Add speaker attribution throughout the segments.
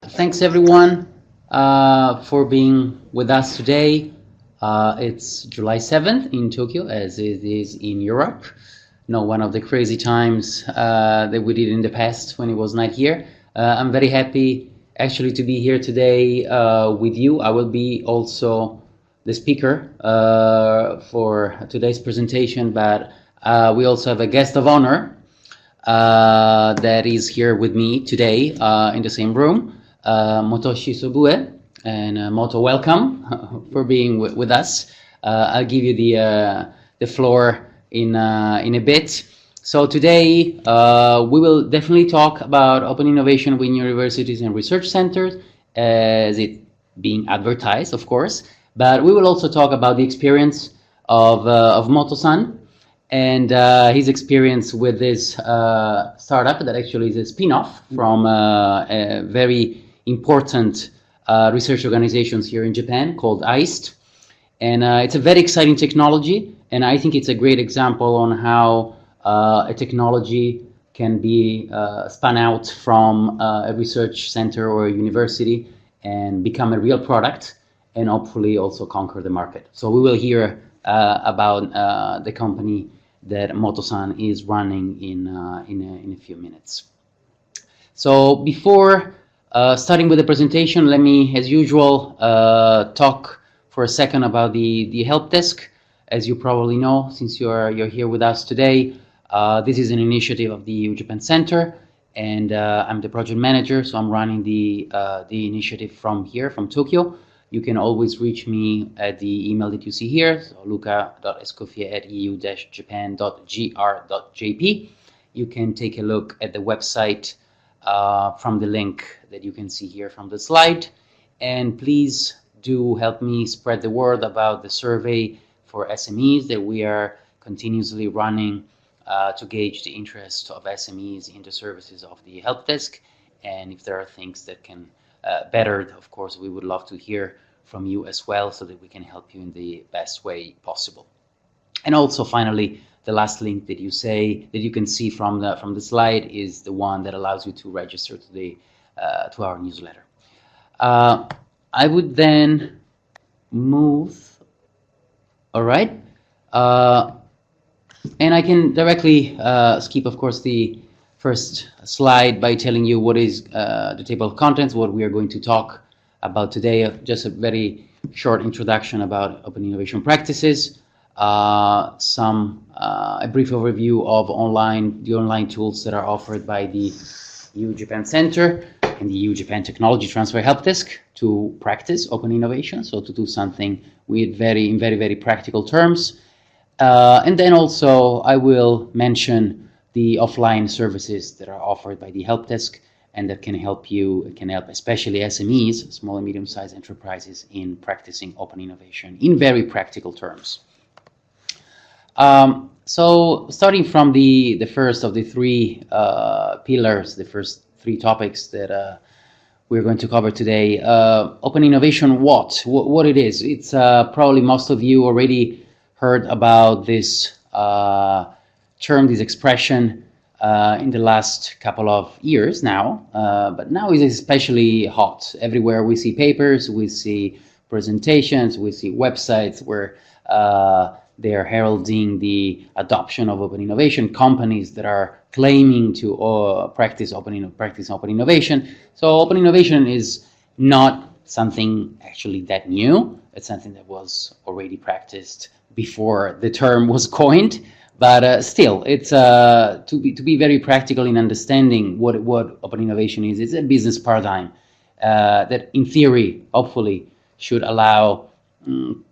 Speaker 1: Thanks everyone for being with us today. It's July 7th in Tokyo, as it is in Europe. No, one of the crazy times that we did in the past when it was night here. I'm very happy actually to be here today with you. I will be also the speaker for today's presentation, but we also have a guest of honor that is here with me today in the same room. Motoshi Sobue, and Moto, welcome for being with us. I'll give you the floor in a bit. So today we will definitely talk about open innovation with universities and research centers, as it being advertised, of course. But we will also talk about the experience of Moto-san and his experience with this startup that actually is a spin-off from a very important research organizations here in Japan called AIST. And it's a very exciting technology, and I think it's a great example on how a technology can be spun out from a research center or a university and become a real product, and hopefully also conquer the market. So we will hear about the company that Moto-san is running in a few minutes. So before starting with the presentation, let me, as usual, talk for a second about the help desk. As you probably know, since you're here with us today, this is an initiative of the EU-Japan Center, and I'm the project manager, so I'm running the initiative from here, from Tokyo. You can always reach me at the email that you see here, so luca.escoffier@eu-japan.gr.jp. You can take a look at the website from the link that you can see here from the slide. And please do help me spread the word about the survey for SMEs that we are continuously running to gauge the interest of SMEs in the services of the help desk. And if there are things that can better, of course, we would love to hear from you as well, so that we can help you in the best way possible. And also, finally, the last link that you can see from the slide is the one that allows you to register to our newsletter. I would then move. All right, and I can directly skip, of course, the first slide by telling you what is the table of contents, what we are going to talk about today. Just a very short introduction about open innovation practices, a brief overview of the online tools that are offered by the EU-Japan Center and the EU-Japan Technology Transfer Helpdesk to practice open innovation, so to do something with in very practical terms. And then also I will mention the offline services that are offered by the help desk, and that can help especially SMEs, small and medium-sized enterprises, in practicing open innovation in very practical terms. So starting from the first of the three pillars, the first three topics that we're going to cover today. Open innovation, what it is. It's probably most of you already heard about this term, this expression in the last couple of years now, but now it's especially hot. Everywhere we see papers, we see presentations, we see websites where they are heralding the adoption of open innovation, companies that are claiming to practice open innovation. So open innovation is not something actually that new. It's something that was already practiced before the term was coined. But still, it's to be very practical in understanding what open innovation is. It's a business paradigm that, in theory, hopefully, should allow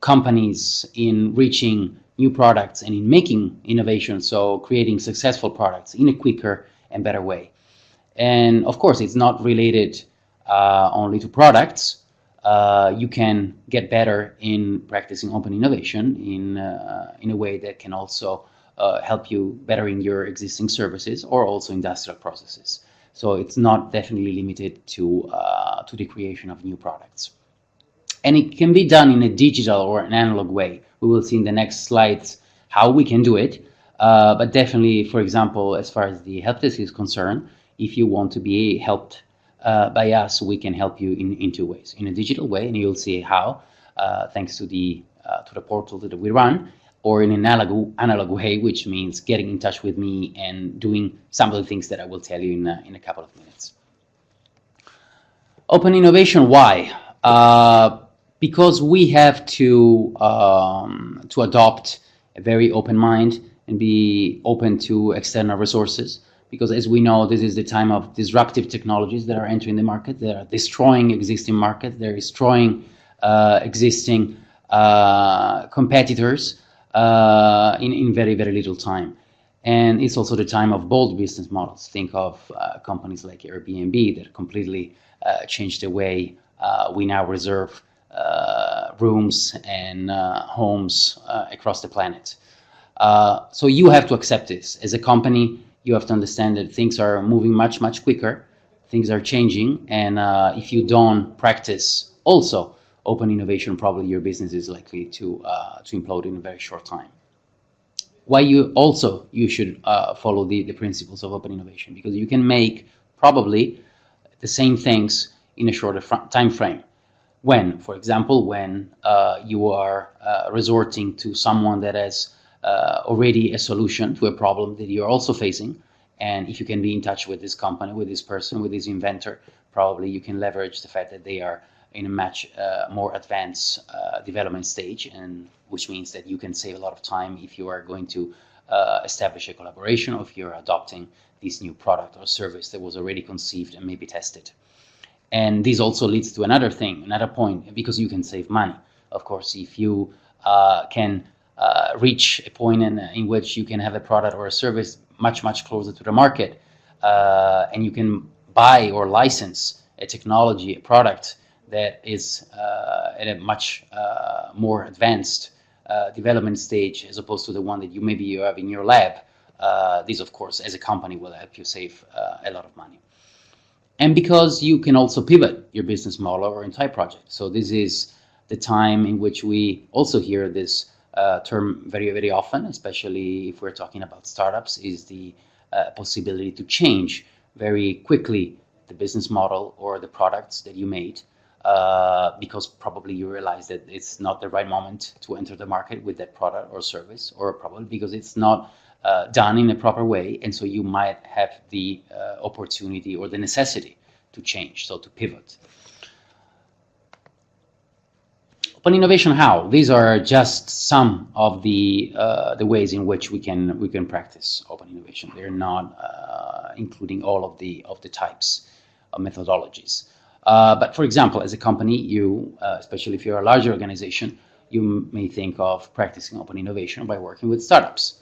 Speaker 1: companies in reaching new products and in making innovation, so creating successful products in a quicker and better way. And of course, it's not related only to products. You can get better in practicing open innovation in a way that can also help you bettering your existing services or also industrial processes. So it's not definitely limited to the creation of new products. And it can be done in a digital or an analog way. We will see in the next slides how we can do it. But definitely, for example, as far as the help desk is concerned, if you want to be helped by us, we can help you in two ways. In a digital way, and you'll see how, thanks to the portal that we run, or in an analog way, which means getting in touch with me and doing some of the things that I will tell you in a couple of minutes. Open innovation, why? Because we have to adopt a very open mind and be open to external resources. Because as we know, this is the time of disruptive technologies that are entering the market. They are destroying existing markets. They're destroying existing competitors in very, very little time. And it's also the time of bold business models. Think of companies like Airbnb that completely changed the way we now reserve rooms and homes across the planet. So you have to accept this. As a company, you have to understand that things are moving much, much quicker. Things are changing. And if you don't practice also open innovation, probably your business is likely to implode in a very short time. Why you should follow the principles of open innovation, because you can make probably the same things in a shorter time frame. When, for example, when you are resorting to someone that has already a solution to a problem that you're also facing, and if you can be in touch with this company, with this person, with this inventor, probably you can leverage the fact that they are in a much more advanced development stage, and which means that you can save a lot of time if you are going to establish a collaboration, or if you're adopting this new product or service that was already conceived and maybe tested. And this also leads to another thing, another point, because you can save money. Of course, if you can reach a point in which you can have a product or a service much, much closer to the market, and you can buy or license a technology, a product that is at a much more advanced development stage as opposed to the one that you have in your lab, this, of course, as a company will help you save a lot of money. And because you can also pivot your business model or entire project. So this is the time in which we also hear this term very, very often, especially if we're talking about startups, is the possibility to change very quickly the business model or the products that you made, because probably you realize that it's not the right moment to enter the market with that product or service, or probably because it's not done in a proper way, and so you might have the opportunity or the necessity to change, so to pivot. Open innovation, how? These are just some of the ways in which we can practice open innovation. They're not including all of the types of methodologies. But for example, as a company, you, especially if you're a larger organization, you may think of practicing open innovation by working with startups.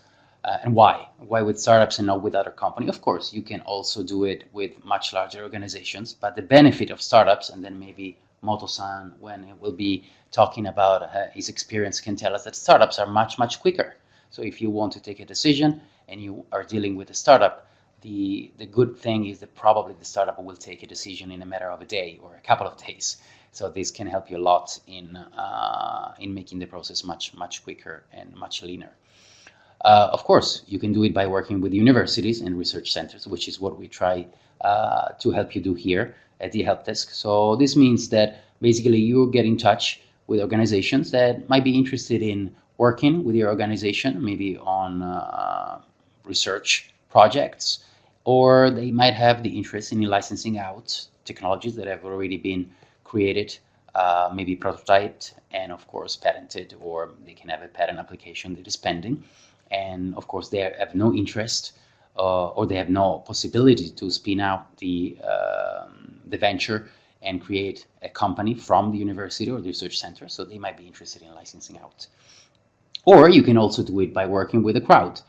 Speaker 1: And why? Why with startups and not with other companies? Of course, you can also do it with much larger organizations, but the benefit of startups, and then maybe Moto-san, when he will be talking about his experience, can tell us that startups are much, much quicker. So if you want to take a decision and you are dealing with a startup, the good thing is that probably the startup will take a decision in a matter of a day or a couple of days. So this can help you a lot in making the process much, much quicker and much leaner. Of course, you can do it by working with universities and research centers, which is what we try to help you do here at the help desk. So this means that basically you get in touch with organizations that might be interested in working with your organization, maybe on research projects, or they might have the interest in licensing out technologies that have already been created, maybe prototyped, and of course patented, or they can have a patent application that is pending. And of course, they have no interest or they have no possibility to spin out the venture and create a company from the university or the research center. So they might be interested in licensing out. Or you can also do it by working with a crowd.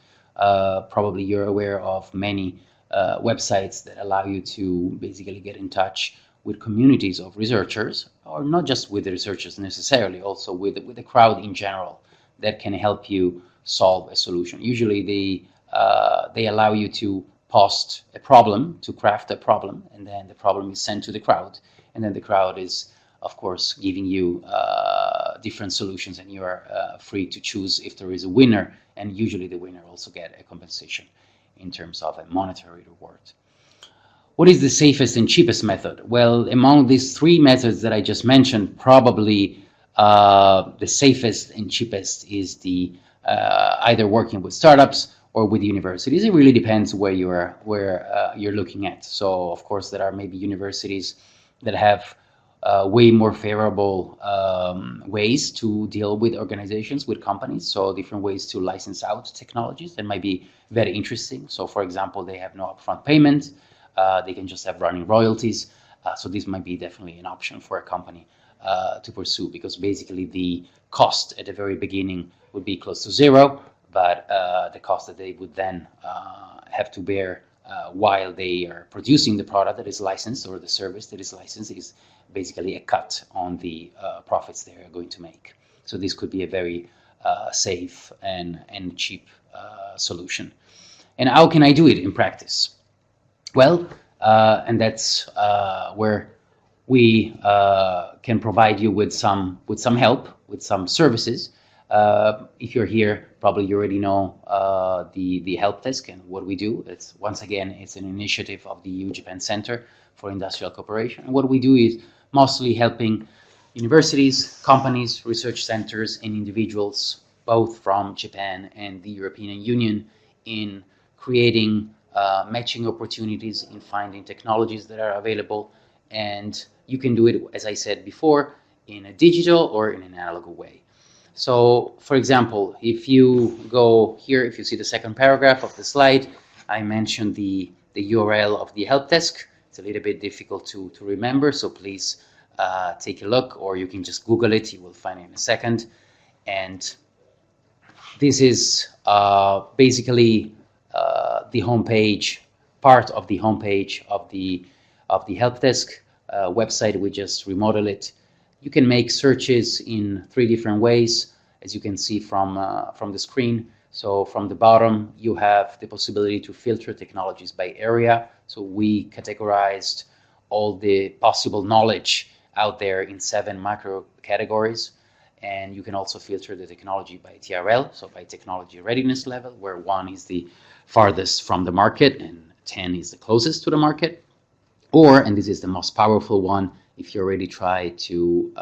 Speaker 1: Probably you're aware of many websites that allow you to basically get in touch with communities of researchers, or not just with the researchers necessarily, also with the crowd in general, that can help you solve a solution. Usually they allow you to post a problem, to craft a problem, and then the problem is sent to the crowd, and then the crowd is of course, giving you different solutions, and you are free to choose if there is a winner, and usually the winner also get a compensation in terms of a monetary reward. What is the safest and cheapest method? Well, among these three methods that I just mentioned, probably the safest and cheapest is the either working with startups or with universities. It really depends where you're looking at. So, of course, there are maybe universities that have way more favorable ways to deal with organizations, with companies. So different ways to license out technologies that might be very interesting. So, for example, they have no upfront payment. They can just have running royalties. So this might be definitely an option for a company to pursue, because basically the cost at the very beginning would be close to zero, but the cost that they would then have to bear while they are producing the product that is licensed, or the service that is licensed, is basically a cut on the profits they are going to make. So this could be a very safe and cheap solution. And how can I do it in practice? Well, and that's where we can provide you with some help, with some services. If you're here, probably you already know the help desk and what we do. It's, once again, it's an initiative of the EU-Japan Center for Industrial Cooperation. And what we do is mostly helping universities, companies, research centers, and individuals, both from Japan and the European Union, in creating matching opportunities, in finding technologies that are available. And you can do it, as I said before, in a digital or in an analog way. So, for example, if you go here, if you see the second paragraph of the slide, I mentioned the URL of the help desk. It's a little bit difficult to remember, so please take a look, or you can just Google it. You will find it in a second. And this is basically the homepage, part of the homepage of the help desk website. We just remodel it. You can make searches in 3 different ways, as you can see from the screen. So from the bottom, you have the possibility to filter technologies by area. So we categorized all the possible knowledge out there in 7 macro categories. And you can also filter the technology by TRL, so by technology readiness level, where 1 is the farthest from the market and 10 is the closest to the market. Or, and this is the most powerful one, if you already try to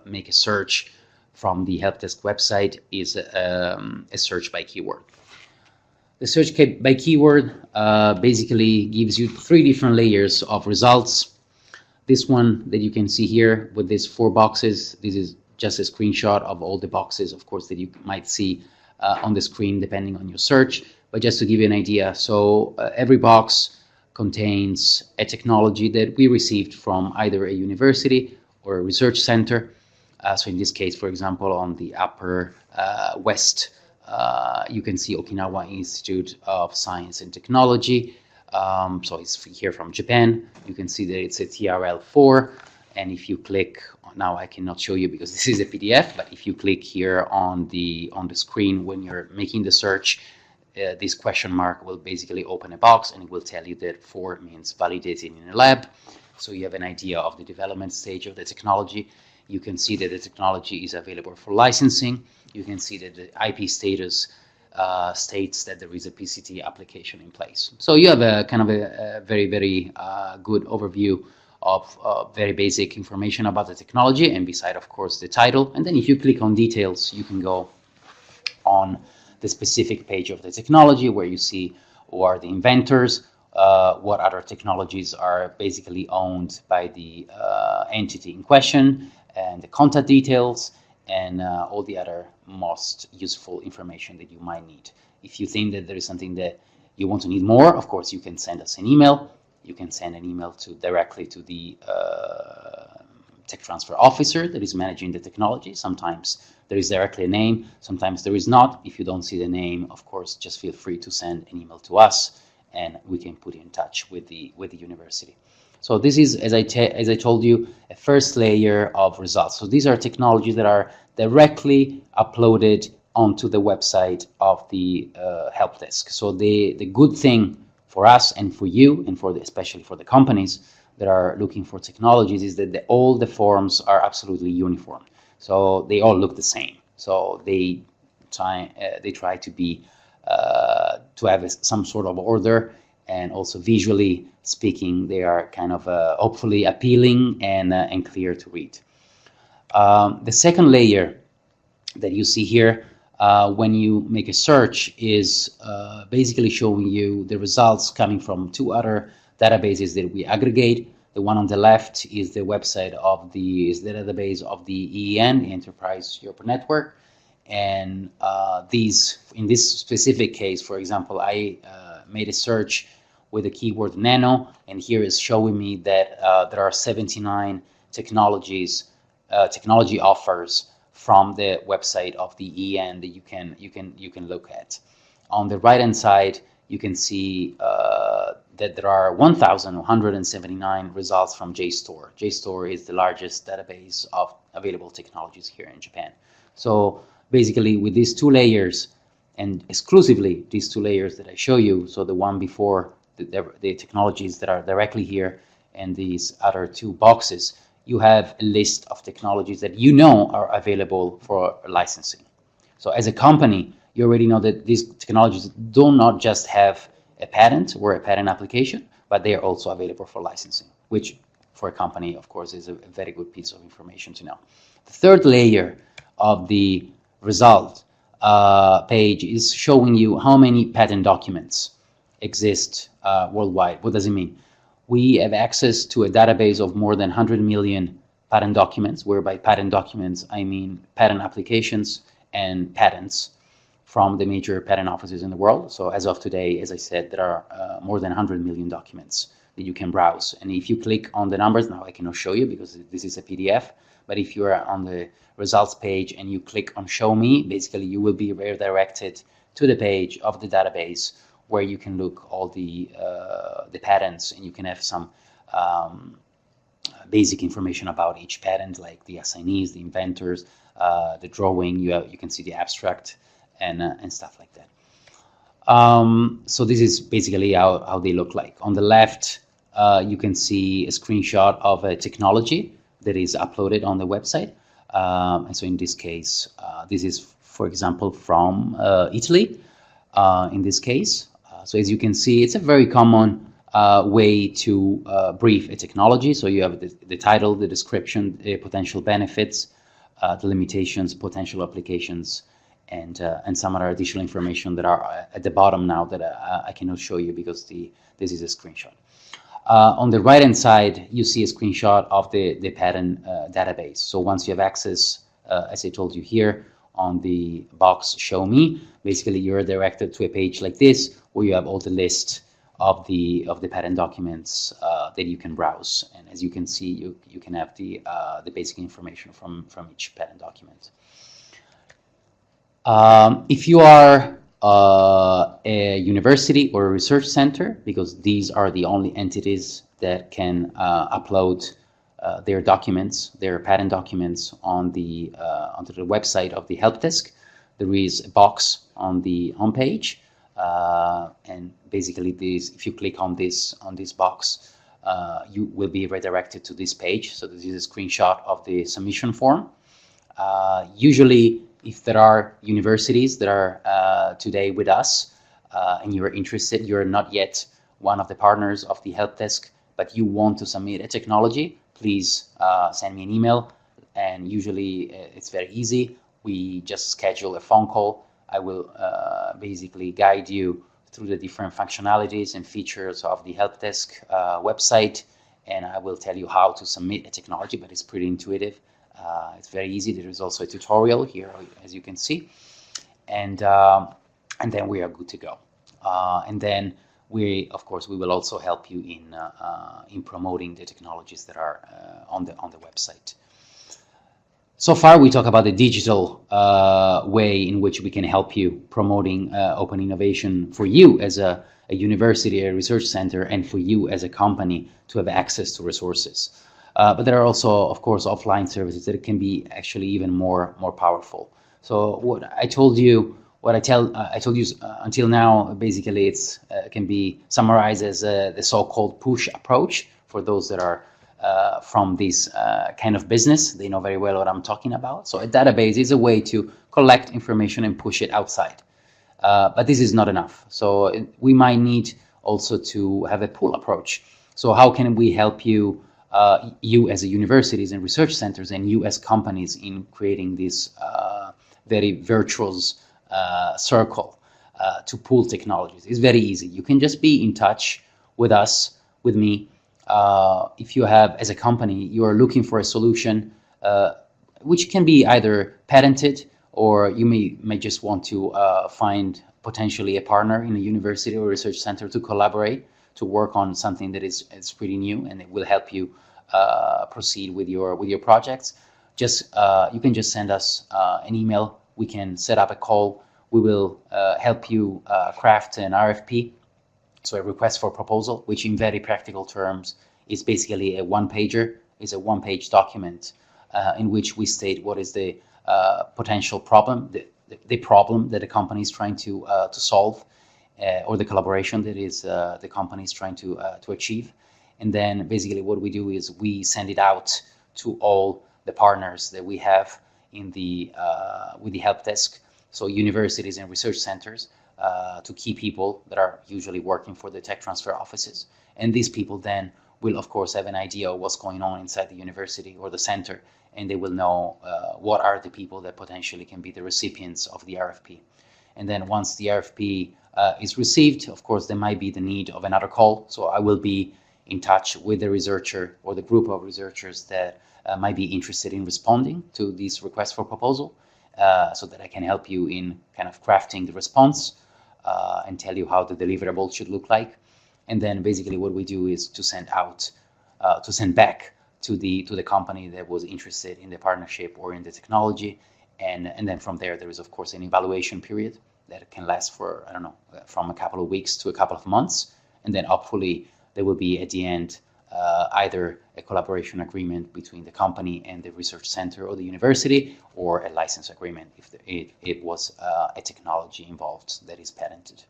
Speaker 1: make a search from the help desk website, is a search by keyword. The search by keyword basically gives you 3 different layers of results. This one that you can see here with these 4 boxes, this is just a screenshot of all the boxes, of course, that you might see on the screen depending on your search. But just to give you an idea, so every box contains a technology that we received from either a university or a research center. So in this case, for example, on the upper west, you can see Okinawa Institute of Science and Technology. So it's here from Japan. You can see that it's a TRL4. And if you click, now I cannot show you because this is a PDF, but if you click here on the screen when you're making the search, this question mark will basically open a box, and it will tell you that 4 means validating in a lab. So you have an idea of the development stage of the technology. You can see that the technology is available for licensing. You can see that the IP status states that there is a PCT application in place. So you have a kind of a very, very good overview of very basic information about the technology, and beside, of course, the title. And then if you click on details, you can go on the specific page of the technology, where you see who are the inventors, what other technologies are basically owned by the entity in question, and the contact details, and all the other most useful information that you might need. If you think that there is something that you want to need more, of course, you can send us an email. You can send an email directly to the tech transfer officer that is managing the technology. Sometimes there is directly a name, sometimes there is not. If you don't see the name, of course, just feel free to send an email to us, and we can put you in touch with the university. So this is, as I told you, a first layer of results. So these are technologies that are directly uploaded onto the website of the help desk. So the good thing for us and for you, and especially for the companies that are looking for technologies is that all the forums are absolutely uniform. So they all look the same. So they try to be to have some sort of order, and also visually speaking, they are kind of hopefully appealing and clear to read. The second layer that you see here when you make a search is basically showing you the results coming from two other databases that we aggregate. The one on the left is the website of the database of the EEN, the Enterprise Europe Network, and in this specific case, for example, I made a search with the keyword nano, and here is showing me that there are 79 technology offers from the website of the EN that you can look at. On the right hand side, you can see that there are 1,179 results from JSTOR. JSTOR is the largest database of available technologies here in Japan. So basically, with these two layers, and exclusively these two layers that I show you, so the one before the technologies that are directly here and these other two boxes, you have a list of technologies that you know are available for licensing. So as a company, you already know that these technologies do not just have a patent or a patent application, but they are also available for licensing, which for a company, of course, is a very good piece of information to know. The third layer of the result page is showing you how many patent documents exist worldwide. What does it mean? We have access to a database of more than 100 million patent documents, where by patent documents I mean patent applications and patents from the major patent offices in the world. So as of today, as I said, there are more than 100 million documents that you can browse. And if you click on the numbers, now I cannot show you because this is a PDF, but if you are on the results page and you click on show me, basically you will be redirected to the page of the database where you can look all the patents, and you can have some basic information about each patent, like the assignees, the inventors, the drawing. You can see the abstract and stuff like that. So this is basically how they look like. On the left, you can see a screenshot of a technology that is uploaded on the website. And so in this case, this is, for example, from Italy, in this case. So as you can see, it's a very common way to brief a technology. So you have the title, the description, the potential benefits, the limitations, potential applications, and some other additional information that are at the bottom now that I cannot show you because this is a screenshot. On the right-hand side, you see a screenshot of the patent database. So once you have access, as I told you here, on the box Show Me, basically you're directed to a page like this, where you have all the list of the patent documents that you can browse. And as you can see, you can have the basic information from each patent document. If you are a university or a research center, because these are the only entities that can upload their documents, their patent documents onto the website of the help desk, there is a box on the homepage, and basically if you click on this box, you will be redirected to this page. So this is a screenshot of the submission form. Usually, if there are universities that are today with us and you're interested, you're not yet one of the partners of the help desk, but you want to submit a technology, please send me an email. And usually it's very easy. We just schedule a phone call. I will basically guide you through the different functionalities and features of the help desk website, and I will tell you how to submit a technology, but it's pretty intuitive. It's very easy. There is also a tutorial here, as you can see, and then we are good to go. And then of course, we will also help you in promoting the technologies that are on the website. So far, we talk about the digital way in which we can help you promoting open innovation for you as a university, a research center, and for you as a company to have access to resources. But there are also, of course, offline services that can be actually even more powerful. So what I told you, I told you until now, basically, it's can be summarized as the so-called push approach. for those that are from this kind of business, they know very well what I'm talking about. So a database is a way to collect information and push it outside. But this is not enough. So we might need also to have a pull approach. So how can we help you, you as a universities and research centers, and you as companies, in creating this very virtuous circle to pool technologies? It's very easy. You can just be in touch with us, with me. If you have, as a company, you are looking for a solution which can be either patented, or you may just want to find potentially a partner in a university or research center to collaborate, to work on something that is pretty new, and it will help you proceed with your projects. Just you can just send us an email. We can set up a call. We will help you craft an RFP, so a request for proposal, which in very practical terms is basically a one-pager. It's a one-page document in which we state what is the potential problem, the problem that the company is trying to solve, or the collaboration that is the company is trying to achieve. And then basically what we do is we send it out to all the partners that we have in the with the help desk, so universities and research centers, to key people that are usually working for the tech transfer offices. And these people then will, of course, have an idea of what's going on inside the university or the center, and they will know what are the people that potentially can be the recipients of the RFP. And then once the RFP is received, of course, there might be the need of another call. So I will be in touch with the researcher or the group of researchers that might be interested in responding to this request for proposal, so that I can help you in kind of crafting the response and tell you how the deliverable should look like. And then basically what we do is to send back to the company that was interested in the partnership or in the technology, and then from there is of course an evaluation period that can last for, I don't know, from a couple of weeks to a couple of months, and then hopefully there will be at the end either a collaboration agreement between the company and the research center or the university, or a license agreement if it was a technology involved that is patented.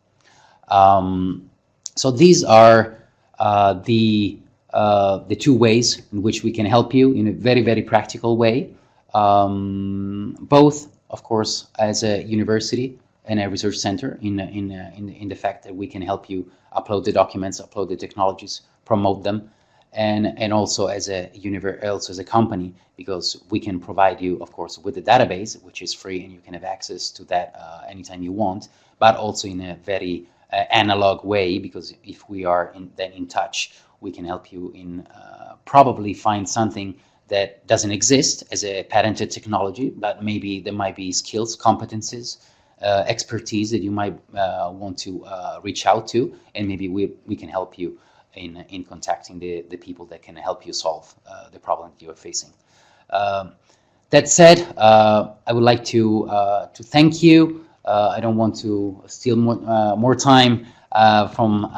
Speaker 1: So these are the two ways in which we can help you in a very, very practical way, both, of course, as a university and a research center, in the fact that we can help you upload the documents, upload the technologies, promote them, and also as a company, because we can provide you, of course, with the database, which is free, and you can have access to that anytime you want, but also in a very analog way, because if we are then in touch, we can help you in probably find something that doesn't exist as a patented technology, but maybe there might be skills, competencies, expertise that you might want to reach out to, and maybe we can help you in contacting the people that can help you solve the problem that you are facing. That said, I would like to thank you. I don't want to steal more time from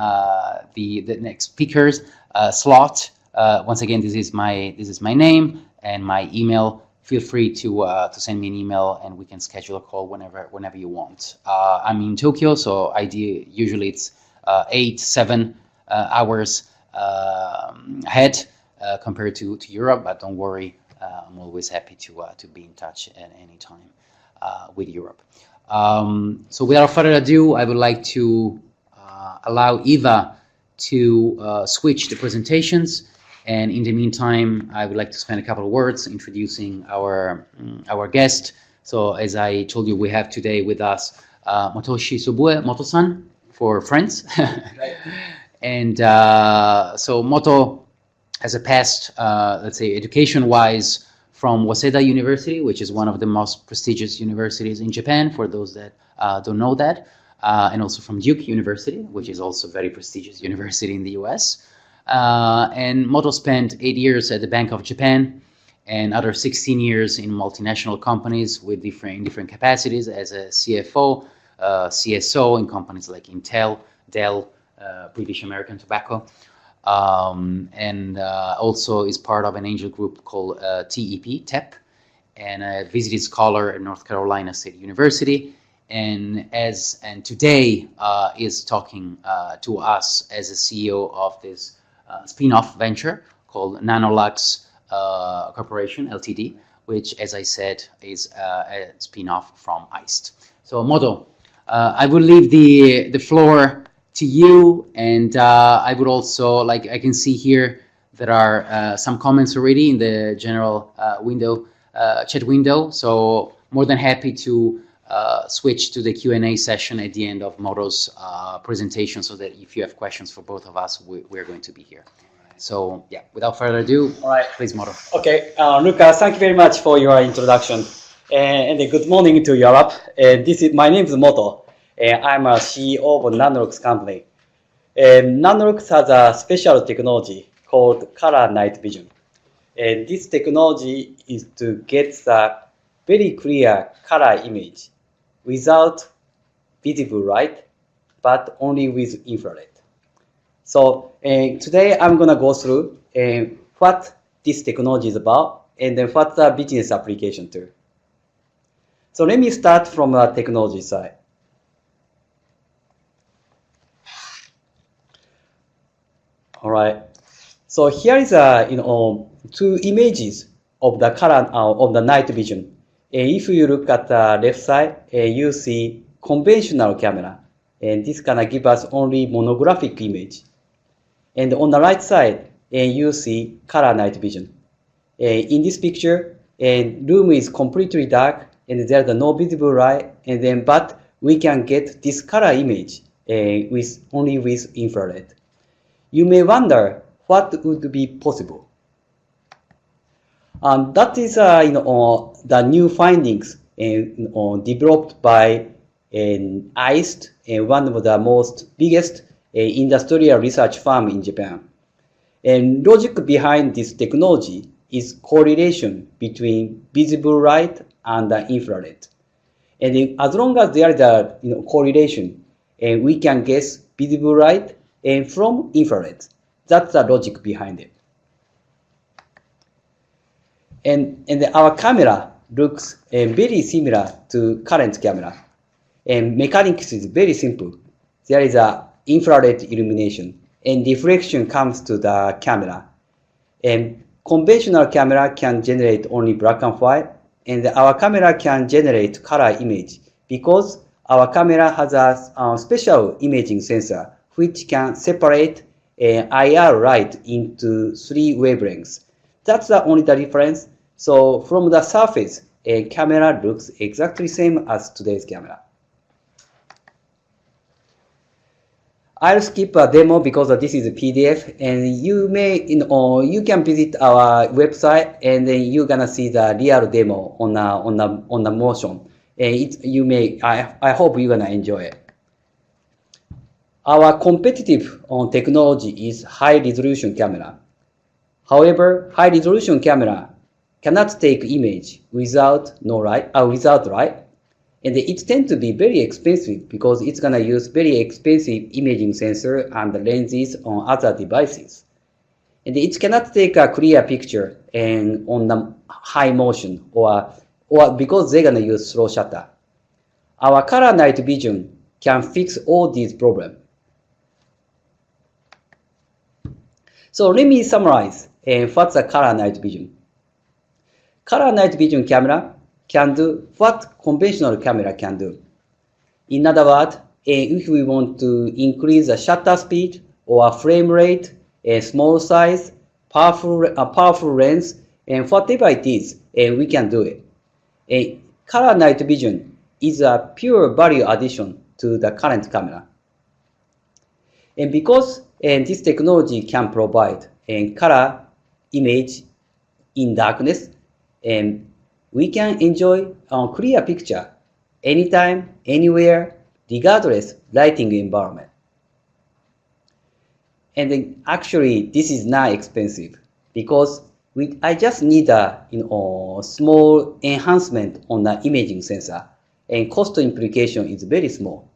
Speaker 1: the next speaker's slot. Once again, this is my name and my email. Feel free to send me an email, and we can schedule a call whenever you want. I'm in Tokyo, so usually it's 8-7 hours ahead compared to Europe, but don't worry, I'm always happy to be in touch at any time with Europe. So without further ado, I would like to allow Eva to switch the presentations, and in the meantime, I would like to spend a couple of words introducing our guest. So as I told you, we have today with us Motoshi Sobue, Moto-san for friends. And so Moto has a past, let's say, education-wise, from Waseda University, which is one of the most prestigious universities in Japan, for those that don't know that, and also from Duke University, which is also a very prestigious university in the US. And Moto spent 8 years at the Bank of Japan, and other 16 years in multinational companies with different capacities as a CFO, CSO in companies like Intel, Dell, British American Tobacco, and also is part of an angel group called TEP, and a visiting scholar at North Carolina State University, and today is talking to us as a CEO of this spin-off venture called Nanolux Corporation Ltd, which, as I said, is a spin-off from ICE. So, Moto, I will leave the floor to you, and I would also, like, I can see here there are some comments already in the general chat window. So more than happy to switch to the Q&A session at the end of Moto's presentation, so that if you have questions for both of us, we're going to be here. So yeah, without further ado,
Speaker 2: all right,
Speaker 1: please, Moto.
Speaker 2: Okay, Luca, thank you very much for your introduction, and good morning to Europe. My name is Moto. I'm a CEO of Nanolux company. Nanolux has a special technology called color night vision. And this technology is to get the very clear color image without visible light, but only with infrared. So today I'm going to go through what this technology is about, and then what's the business application too. So let me start from the technology side. All right. So here is two images of the color of the night vision. If you look at the left side, you see conventional camera, and this gonna give us only monographic image. And on the right side, you see color night vision. In this picture, room is completely dark, and there's no visible light, but we can get this color image only with infrared. You may wonder what would be possible. That is the new findings developed by ICE, one of the most biggest industrial research firm in Japan. And logic behind this technology is correlation between visible light and the infrared. And as long as there is a correlation, we can guess visible light from infrared. That's the logic behind it. And our camera looks very similar to current camera. And mechanics is very simple. There is a infrared illumination, and reflection comes to the camera. And conventional camera can generate only black and white, and our camera can generate color image because our camera has a special imaging sensor which can separate IR light into 3 wavelengths. That's the only difference. So from the surface, a camera looks exactly same as today's camera. I'll skip a demo because this is a PDF, and you can visit our website, and then you're gonna see the real demo on the motion. I hope you're gonna enjoy it. Our competitive technology is high resolution camera. However, high resolution camera cannot take image without light, and it tends to be very expensive because it's gonna use very expensive imaging sensor and lenses on other devices. And it cannot take a clear picture and on the high motion or because they're gonna use slow shutter. Our color night vision can fix all these problems. So let me summarize what's a color night vision. Color night vision camera can do what conventional camera can do. In other words, if we want to increase the shutter speed or frame rate, small size, powerful lens, and whatever it is, we can do it. Color night vision is a pure value addition to the current camera. And because this technology can provide color image in darkness, we can enjoy a clear picture anytime, anywhere, regardless lighting environment. And then actually, this is not expensive because I just need a small enhancement on the imaging sensor, and cost implication is very small.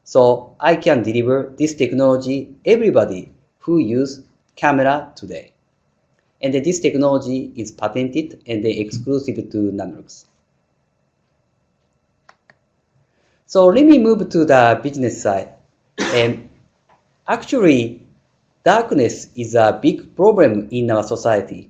Speaker 2: So I can deliver this technology everybody who use camera today. And this technology is patented and exclusive to Nanolux. So let me move to the business side. Actually, darkness is a big problem in our society.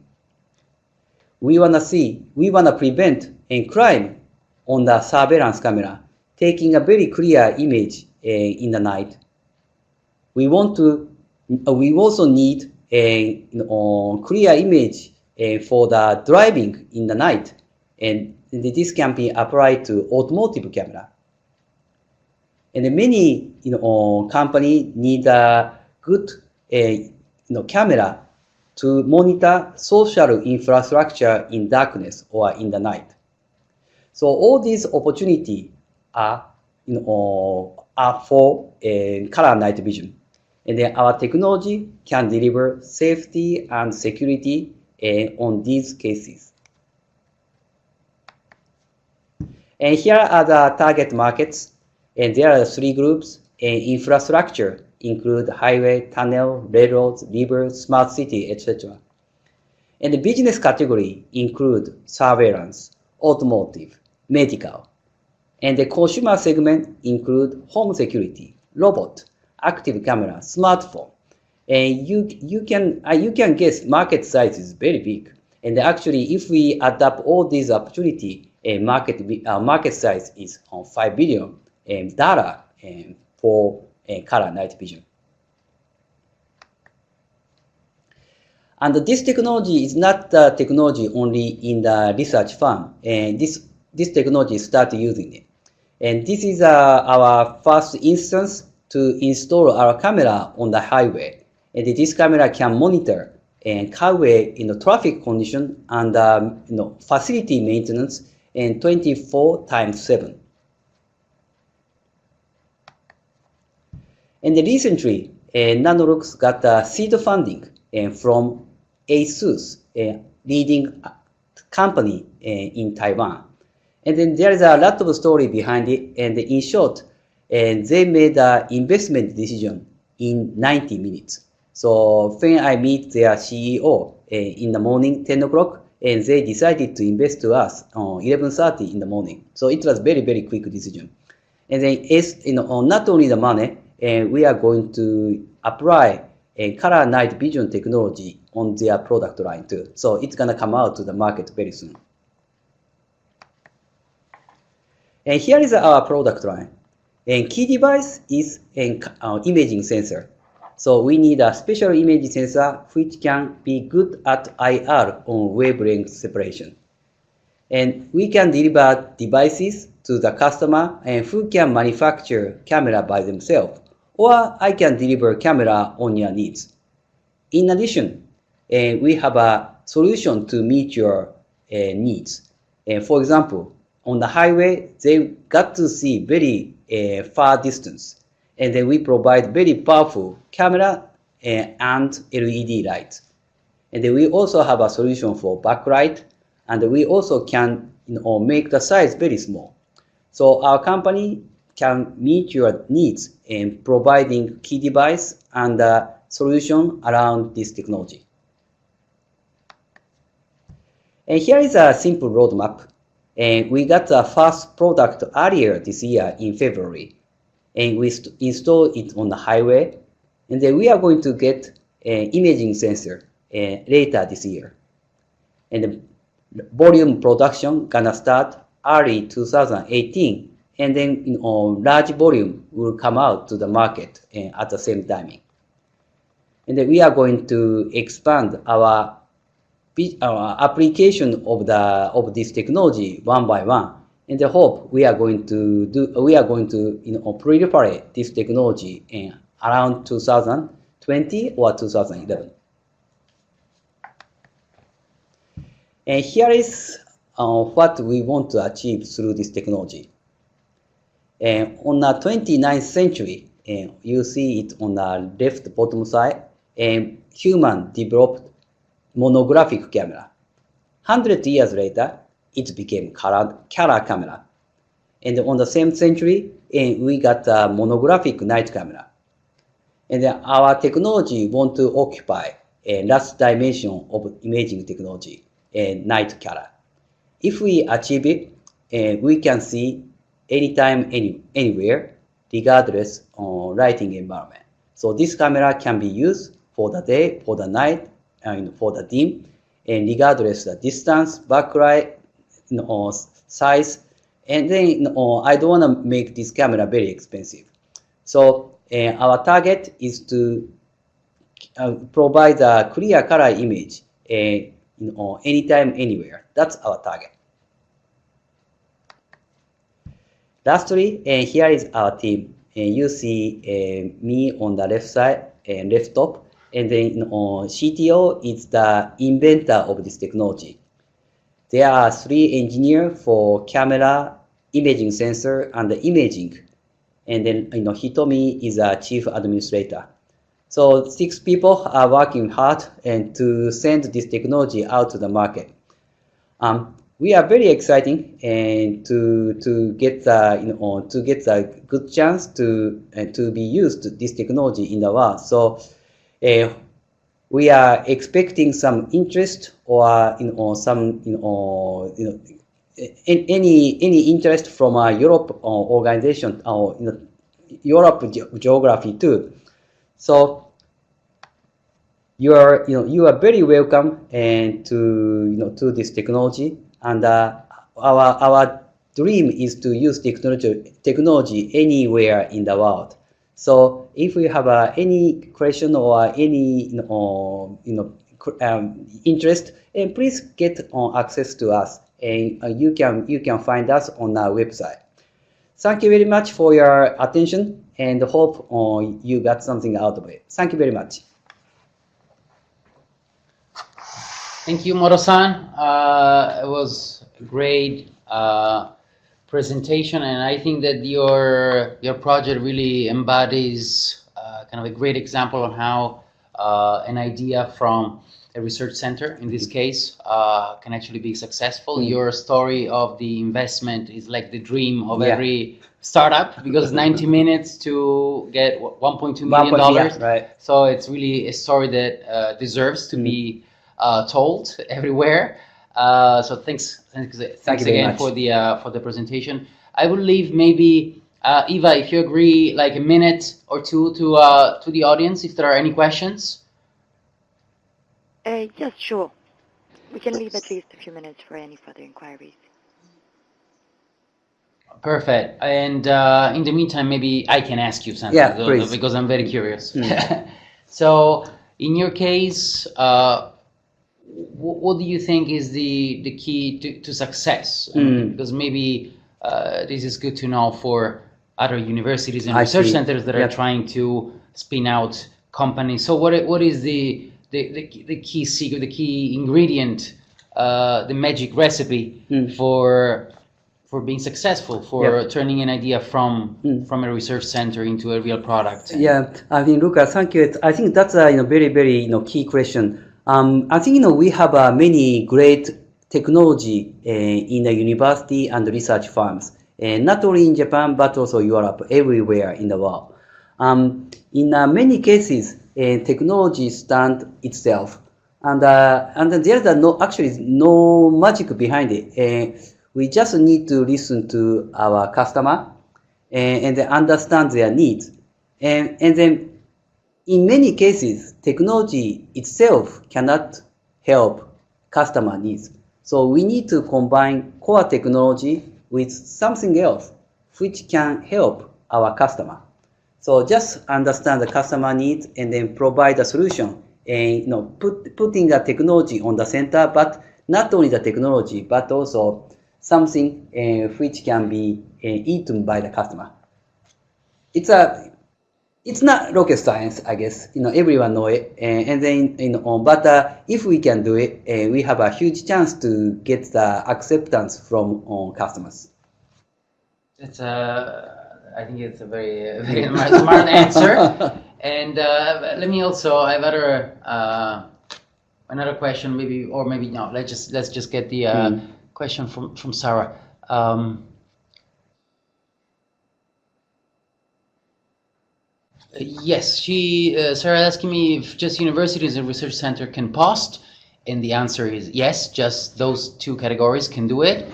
Speaker 2: We wanna prevent a crime on the surveillance camera, taking a very clear image in the night. We also need a clear image for the driving in the night, and this can be applied to automotive camera. And many company need a good camera to monitor social infrastructure in darkness or in the night. So all these opportunities are for color night vision. And then our technology can deliver safety and security on these cases. And here are the target markets. And there are three groups. Infrastructure include highway, tunnel, railroads, rivers, smart city, etc. And the business category include surveillance, automotive, medical. And the consumer segment include home security, robot, active camera, smartphone. And you can guess market size is very big. And actually, if we adapt all these opportunity, market size is $5 billion for color night vision. And this technology is not the technology only in the research farm. And this technology started using it. And this is our first instance to install our camera on the highway. And this camera can monitor highway traffic condition and facility maintenance 24/7. And recently, Nanolox got seed funding from Asus, a leading company in Taiwan. And then there is a lot of story behind it. And in short, they made an investment decision in 90 minutes. So when I meet their CEO in the morning, 10 o'clock, and they decided to invest to us on 11:30 in the morning. So it was very, very quick decision. And then not only the money, we are going to apply a color night vision technology on their product line too. So it's gonna come out to the market very soon. And here is our product line. And key device is an imaging sensor. So we need a special image sensor which can be good at IR on wavelength separation. And we can deliver devices to the customer and who can manufacture camera by themselves, or I can deliver camera on your needs. In addition, we have a solution to meet your needs. For example, on the highway, they got to see very far distance. And then we provide very powerful camera and LED lights. And then we also have a solution for backlight, and we also can make the size very small. So our company can meet your needs in providing key device and solution around this technology. And here is a simple roadmap. And we got the first product earlier this year in February. And we install it on the highway. And then we are going to get an imaging sensor later this year. And the volume production gonna start early 2018. And then large volume will come out to the market at the same timing. And then we are going to expand our application of this technology one by one. And I hope we are going to proliferate this technology in around 2020 or 2011. And here is what we want to achieve through this technology. On the 29th century, you see it on the left bottom side, human developed monographic camera. 100 years later, it became color camera. And on the same century, we got a monographic night camera. And our technology want to occupy a last dimension of imaging technology, night color. If we achieve it, we can see anytime, anywhere, regardless of lighting environment. So this camera can be used for the day, for the night, and for the dim, and regardless the distance, backlight, size, and then I don't want to make this camera very expensive. So our target is to provide a clear color image anytime, anywhere. That's our target. Lastly, here is our team. You see me on the left side, left top, and then CTO is the inventor of this technology. There are 3 engineers for camera, imaging sensor, and the imaging. And then Hitomi is a chief administrator. So 6 people are working hard and to send this technology out to the market. We are very exciting and to get a good chance to be used this technology in the world. So we are expecting some interest or some any interest from a Europe organization or Europe geography too. So you are very welcome and to this technology, and our dream is to use technology anywhere in the world. So if you have any question or any interest, and please get access to us, and you can find us on our website. Thank you very much for your attention, and hope you got something out of it. Thank you very much.
Speaker 1: Thank you, Moro-san. It was a great presentation, and I think that your project really embodies kind of a great example of how an idea from a research center, in this case, can actually be successful. Your story of the investment is like the dream of every startup, because 90 minutes to get $1.2 million.
Speaker 2: Right.
Speaker 1: So it's really a story that deserves to be told everywhere. So thanks again for the presentation. I will leave maybe Eva, if you agree, like a minute or two to the audience if there are any questions.
Speaker 3: Yes, sure. We can leave at least a few minutes for any further inquiries.
Speaker 1: Perfect. And in the meantime, maybe I can ask you something, because I'm very curious. So in your case, what do you think is the key to success? Because maybe this is good to know for other universities and research centers that are trying to spin out companies. So what is the key secret, the key ingredient, the magic recipe for being successful, for turning an idea from a research center into a real product?
Speaker 2: Yeah, I mean, Luca, thank you. I think that's a very, very key question. I think we have many great technology in the university and research firms, not only in Japan but also Europe, everywhere in the world. In many cases, technology stands itself, and there's actually no magic behind it. We just need to listen to our customer and understand their needs, and then in many cases, technology itself cannot help customer needs. So we need to combine core technology with something else which can help our customer. So just understand the customer needs and then provide a solution, and putting the technology on the center, but not only the technology, but also something which can be eaten by the customer. It's not rocket science, I guess. Everyone know it, and then but if we can do it, we have a huge chance to get the acceptance from customers.
Speaker 1: It's I think it's a very smart answer. And let me also, I have another question, maybe, or maybe no. Let's just get the question from Sarah. Yes, Sarah asking me if just universities and research center can post, and the answer is yes, just those 2 categories can do it.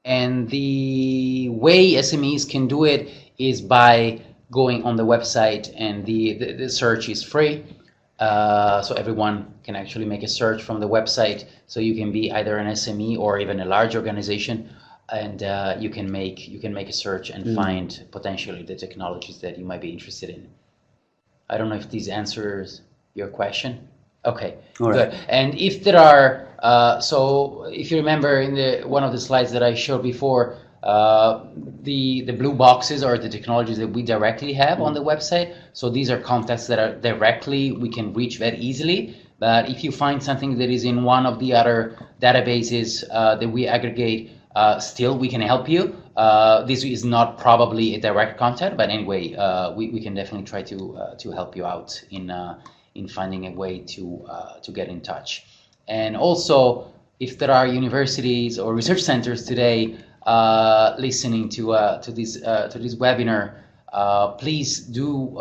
Speaker 1: And the way SMEs can do it is by going on the website, and the search is free. So everyone can actually make a search from the website. So you can be either an SME or even a large organization, and you can make a search and find potentially the technologies that you might be interested in. I don't know if this answers your question. Okay,
Speaker 2: All right.
Speaker 1: good. And if there are, so if you remember in one of the slides that I showed before, the blue boxes are the technologies that we directly have on the website. So these are contacts that are directly, we can reach very easily. But if you find something that is in one of the other databases that we aggregate, still we can help you. This is not probably a direct contact, but anyway, we can definitely try to help you out in finding a way to get in touch. And also, if there are universities or research centers today listening to this webinar, please do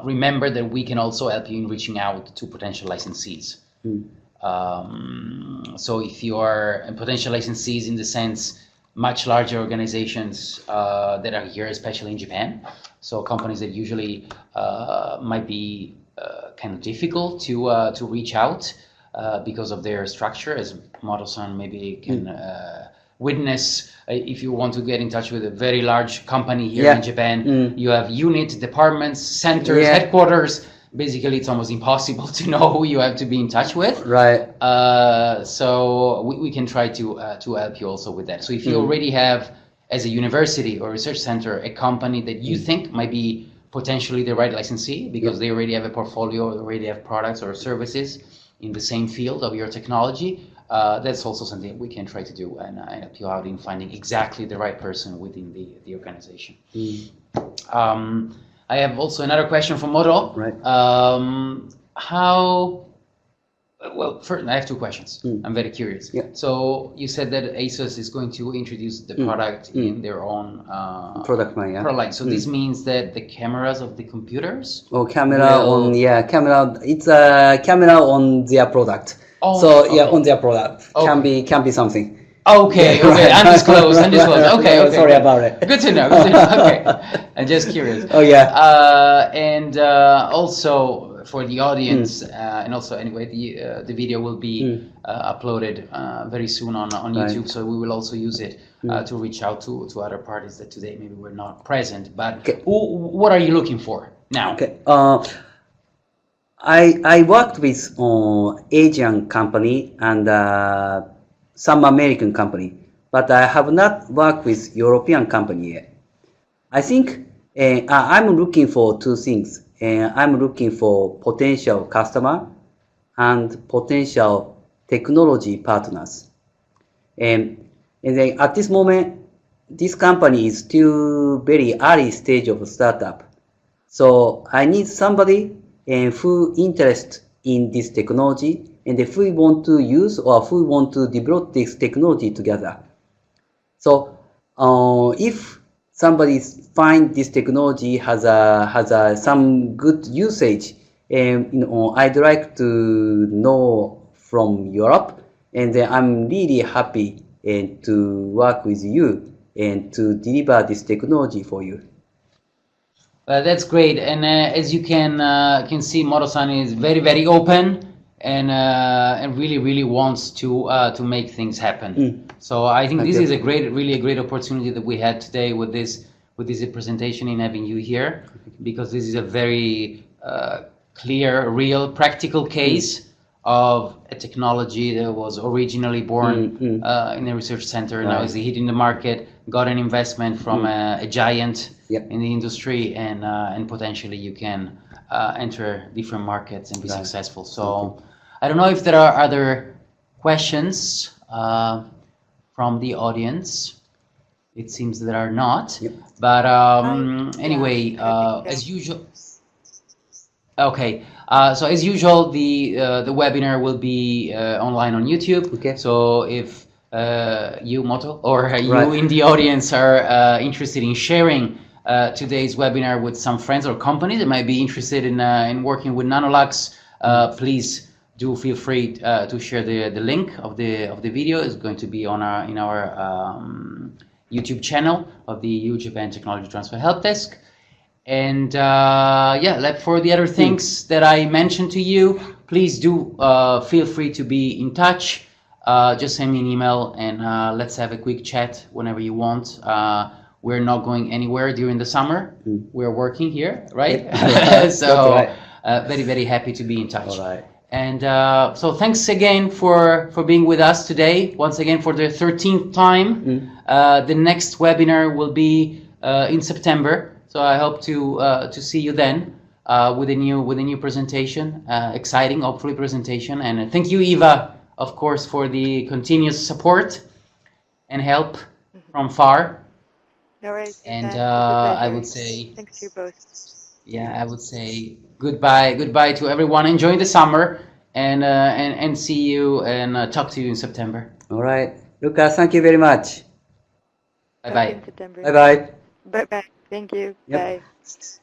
Speaker 1: remember that we can also help you in reaching out to potential licensees. So if you are potential licensees in the sense much larger organizations that are here, especially in Japan, so companies that usually might be kind of difficult to reach out because of their structure, as Moto-san maybe can witness. If you want to get in touch with a very large company here in Japan, you have units, departments, centers, headquarters. Basically, it's almost impossible to know who you have to be in touch with.
Speaker 2: Right.
Speaker 1: So we can try to help you also with that. So if you already have, as a university or research center, a company that you think might be potentially the right licensee because they already have a portfolio, already have products or services in the same field of your technology, that's also something we can try to do and help you out in finding exactly the right person within the organization. I have also another question from Moto.
Speaker 2: Right.
Speaker 1: Well, first, I have two questions. I'm very curious.
Speaker 2: Yeah.
Speaker 1: So you said that Asus is going to introduce the product in their own
Speaker 2: product line. Yeah.
Speaker 1: product line. So this means that the cameras of the computers.
Speaker 2: Oh, camera. It's a camera on their product.
Speaker 1: Oh,
Speaker 2: so
Speaker 1: okay.
Speaker 2: on their product can be something.
Speaker 1: Okay. Undisclosed. Okay.
Speaker 2: Sorry about it.
Speaker 1: Good to know. Okay. I'm just curious.
Speaker 2: Oh yeah.
Speaker 1: And also for the audience, and also anyway, the video will be uploaded very soon on YouTube. So we will also use it to reach out to other parties that today maybe were not present. But what are you looking for now?
Speaker 2: Okay. I worked with Asian company and some American company, but I have not worked with European company yet. I think I'm looking for two things. I'm looking for potential customer and potential technology partners. And then at this moment, this company is still very early stage of startup. So I need somebody who interested in this technology and if we want to use or if we want to develop this technology together. So if somebody find this technology has some good usage, I'd like to know from Europe, and I'm really happy to work with you and to deliver this technology for you.
Speaker 1: That's great, and as you can see, Moro-san is very open and really wants to make things happen. So I think this is really a great opportunity that we had today with this presentation in having you here, because this is a very clear, real, practical case of a technology that was originally born in a research center, now is hitting the market, got an investment from a giant in the industry, and potentially you can enter different markets and be successful. So I don't know if there are other questions from the audience. It seems there are not, but anyway, as usual. Okay, so as usual, the webinar will be online on YouTube.
Speaker 2: Okay.
Speaker 1: So if you, Moto, or you in the audience are interested in sharing today's webinar with some friends or companies that might be interested in working with Nanolux, please do feel free to share the link of the video. It's going to be on in our YouTube channel of the EU-Japan Technology Transfer Helpdesk. And yeah, for the other things that I mentioned to you, please do feel free to be in touch. Just send me an email and let's have a quick chat whenever you want. We're not going anywhere during the summer. We're working here, right? So
Speaker 2: right.
Speaker 1: very, very happy to be in touch.
Speaker 2: All right.
Speaker 1: And so thanks again for being with us today. Once again, for the 13th time. The next webinar will be in September. So I hope to see you then with a new presentation, exciting, hopefully presentation. And thank you, Eva, of course, for the continuous support and help from far.
Speaker 3: No worries.
Speaker 1: And
Speaker 3: It's a
Speaker 1: I
Speaker 3: pleasure.
Speaker 1: would say,
Speaker 3: Thanks to you both.
Speaker 1: yeah, I would say goodbye to everyone. Enjoy the summer, and see you and talk to you in September.
Speaker 2: All right. Lucas, thank you very much.
Speaker 1: Bye
Speaker 3: Talk to you
Speaker 1: bye.
Speaker 3: in September.
Speaker 2: Bye bye.
Speaker 3: Bye bye. Thank you.
Speaker 2: Yep.
Speaker 3: Bye.